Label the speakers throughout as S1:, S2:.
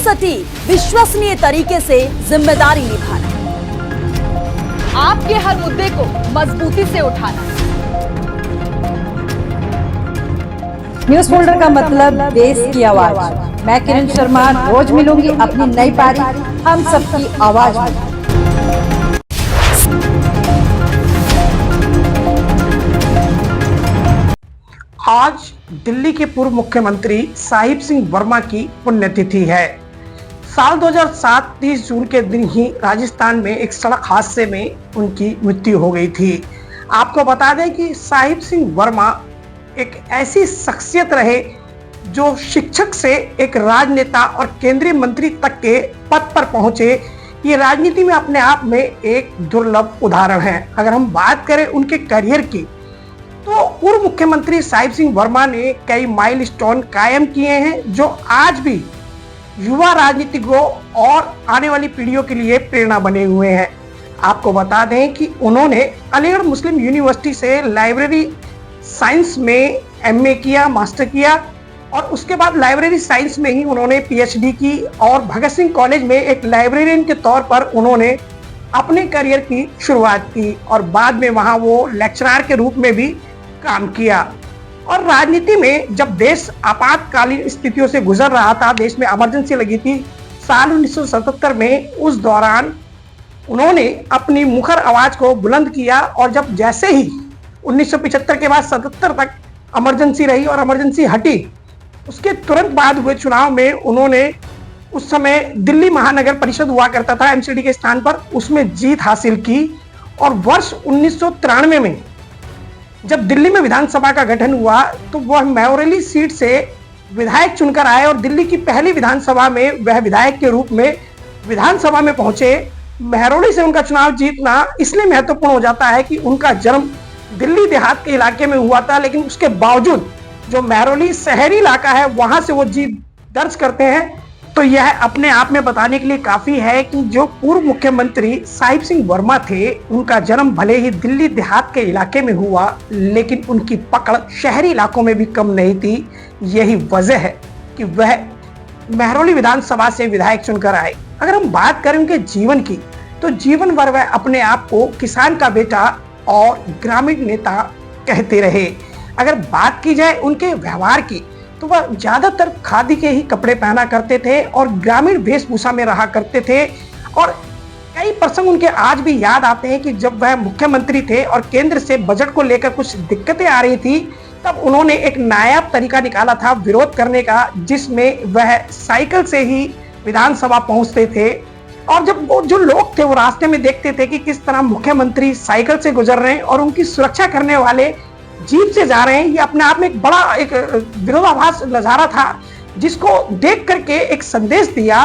S1: सटीक विश्वसनीय तरीके से जिम्मेदारी निभाना, आपके हर मुद्दे को मजबूती से उठाना।
S2: न्यूज फोल्डर का मतलब देश की आवाज। मैं किरण शर्मा रोज मिलूंगी अपनी नई पारी हम सबकी आवाज में।
S3: आज दिल्ली के पूर्व मुख्यमंत्री साहिब सिंह वर्मा की पुण्यतिथि है। साल 2007 30 जून के दिन ही राजस्थान में एक सड़क हादसे में उनकी मृत्यु हो गई थी। आपको बता दें कि साहिब सिंह वर्मा एक ऐसी शख्सियत रहे जो शिक्षक से एक राजनेता और केंद्रीय मंत्री तक के पद पर पहुंचे। ये राजनीति में अपने आप में एक दुर्लभ उदाहरण है। अगर हम बात करें उनके करियर की, तो पूर्व मुख्यमंत्री साहिब सिंह वर्मा ने कई माइलस्टोन कायम किए हैं जो आज भी युवा राजनीतिज्ञों और आने वाली पीढ़ियों के लिए प्रेरणा बने हुए हैं। आपको बता दें कि उन्होंने अलीगढ़ मुस्लिम यूनिवर्सिटी से लाइब्रेरी साइंस में एमए किया, मास्टर किया और उसके बाद लाइब्रेरी साइंस में ही उन्होंने पीएचडी की और भगत सिंह कॉलेज में एक लाइब्रेरियन के तौर पर उन्होंने अपने करियर की शुरुआत की और बाद में वहां वो लेक्चरर के रूप में भी काम किया। और राजनीति में जब देश आपातकालीन स्थितियों से गुजर रहा था, देश में इमरजेंसी लगी थी साल 1977 में, उस दौरान उन्होंने अपनी मुखर आवाज को बुलंद किया और जब जैसे ही 1975 के बाद 77 तक इमरजेंसी रही और इमरजेंसी हटी, उसके तुरंत बाद हुए चुनाव में उन्होंने उस समय दिल्ली महानगर परिषद हुआ करता था एमसीडी के स्थान पर, उसमें जीत हासिल की। और वर्ष 1993 में जब दिल्ली में विधानसभा का गठन हुआ तो वह महरौली सीट से विधायक चुनकर आए और दिल्ली की पहली विधानसभा में वह विधायक के रूप में विधानसभा में पहुंचे। महरौली से उनका चुनाव जीतना इसलिए महत्वपूर्ण हो जाता है कि उनका जन्म दिल्ली देहात के इलाके में हुआ था, लेकिन उसके बावजूद जो महरौली शहरी इलाका है वहां से वो जीत दर्ज करते हैं। तो यह अपने आप में बताने के लिए काफी है कि जो पूर्व मुख्यमंत्री साहिब सिंह वर्मा थे, उनका जन्म भले ही दिल्ली देहात के इलाके में हुआ, लेकिन उनकी पकड़ शहरी इलाकों में भी कम नहीं थी। यही वजह है कि वह महरौली विधानसभा से विधायक चुनकर आए। अगर हम बात करें उनके जीवन की, तो जीवन भर वह अपने आप को किसान का बेटा और ग्रामीण नेता कहते रहे। अगर बात की जाए उनके व्यवहार की, तो वह ज्यादातर खादी के ही कपड़े पहना करते थे और ग्रामीण वेशभूषा में रहा करते थे। और कई प्रसंग उनके आज भी याद आते हैं कि जब वह मुख्यमंत्री थे और केंद्र से बजट को लेकर कुछ दिक्कतें आ रही थी, तब उन्होंने एक नायाब तरीका निकाला था विरोध करने का, जिसमें वह साइकिल से ही विधानसभा पहुंचते थे। और जब वो जो लोग थे वो रास्ते में देखते थे कि किस तरह मुख्यमंत्री साइकिल से गुजर रहे हैं और उनकी सुरक्षा करने वाले जीप से जा रहे हैं, ये अपने आप में एक बड़ा एक विरोधाभास नजारा था, जिसको देख करके एक संदेश दिया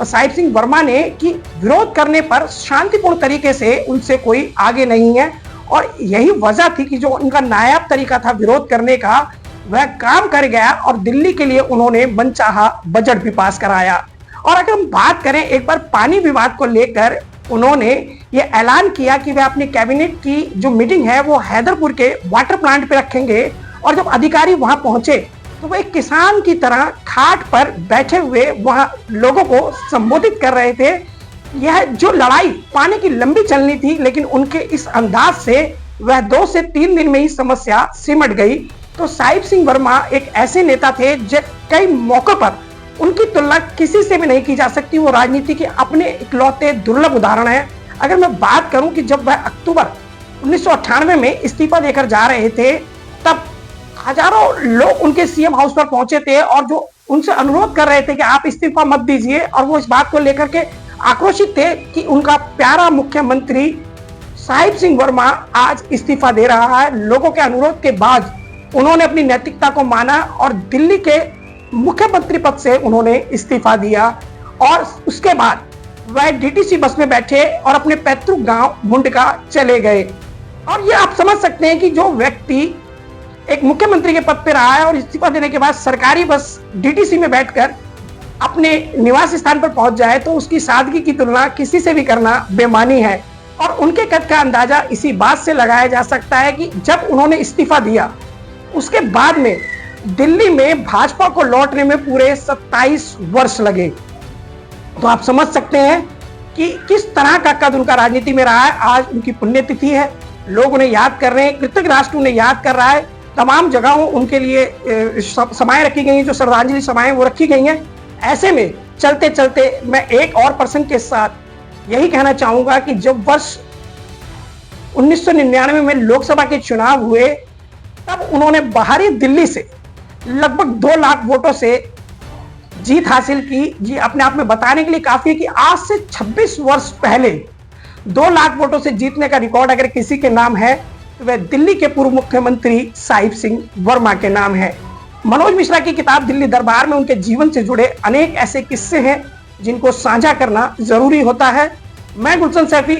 S3: साहिब सिंह वर्मा ने कि विरोध करने पर शांतिपूर्ण तरीके से उनसे कोई आगे नहीं है। और यही वजह थी कि जो उनका नायाब तरीका था विरोध करने का, वह काम कर गया और दिल्ली के लिए उन्होंने मनचाहा बजट भी पास कराया। और अगर हम बात करें एक बार पानी विवाद को लेकर, उन्होंने ये ऐलान किया कि वे अपनी कैबिनेट की जो मीटिंग है वो हैदरपुर के वाटर प्लांट पे रखेंगे। और जब अधिकारी वहां पहुंचे तो वो एक किसान की तरह खाट पर बैठे हुए वहां लोगों को संबोधित कर रहे थे। यह जो लड़ाई पानी की लंबी चलनी थी, लेकिन उनके इस अंदाज से वह 2 से 3 दिन में ही समस्या सिमट गई। तो साहिब सिंह वर्मा एक ऐसे नेता थे जो कई मौकों पर उनकी तुलना किसी से भी नहीं की जा सकती। वो राजनीति के अपने इकलौते दुर्लभ उदाहरण है। अगर मैं बात करूं कि जब वह अक्टूबर 1998 में इस्तीफा देकर जा रहे थे, तब हजारों लोग उनके सीएम हाउस पर पहुंचे थे और जो उनसे अनुरोध कर रहे थे कि आप इस्तीफा मत दीजिए। और वो इस बात को लेकर के आक्रोशित थे कि उनका प्यारा मुख्यमंत्री साहिब सिंह वर्मा आज इस्तीफा दे रहा है। लोगों के अनुरोध के बाद उन्होंने अपनी नैतिकता को माना और दिल्ली के मुख्यमंत्री पद से उन्होंने इस्तीफा दिया। और उसके बाद वह डीटीसी बस में बैठे और अपने पैतृक गांव मुंडका चले गए। और ये आप समझ सकते हैं कि जो व्यक्ति एक मुख्यमंत्री के पद पर रहा है और इस्तीफा देने के बाद सरकारी बस डीटीसी में बैठकर अपने निवास स्थान पर पहुंच जाए, तो उसकी सादगी की तुलना किसी से भी करना बेमानी है। और उनके कद का अंदाजा इसी बात से लगाया जा सकता है कि जब उन्होंने इस्तीफा दिया, उसके बाद में दिल्ली में भाजपा को लौटने में पूरे 27 वर्ष लगे। तो आप समझ सकते हैं कि किस तरह का कद उनका राजनीति में रहा है। आज उनकी पुण्यतिथि है, लोग उन्हें याद कर रहे हैं, कृतज्ञ राष्ट्र उन्हें याद कर रहा है। तमाम जगहों उनके लिए समाएं रखी गई हैं, जो श्रद्धांजलि समाएं वो रखी गई हैं। ऐसे में चलते चलते मैं एक और प्रसंग के साथ यही कहना चाहूंगा कि जब वर्ष 1999 में लोकसभा के चुनाव हुए, तब उन्होंने बाहरी दिल्ली से लगभग 2 लाख वोटों से जीत हासिल की। जी अपने आप में बताने के लिए काफी है कि आज से 26 वर्ष पहले 2 लाख वोटों से जीतने का रिकॉर्ड अगर किसी के नाम है तो वह दिल्ली के पूर्व मुख्यमंत्री साहिब सिंह वर्मा के नाम है। मनोज मिश्रा की किताब दिल्ली दरबार में उनके जीवन से जुड़े अनेक ऐसे किस्से हैं जिनको साझा करना जरूरी होता है। मैं गुलशन सैफी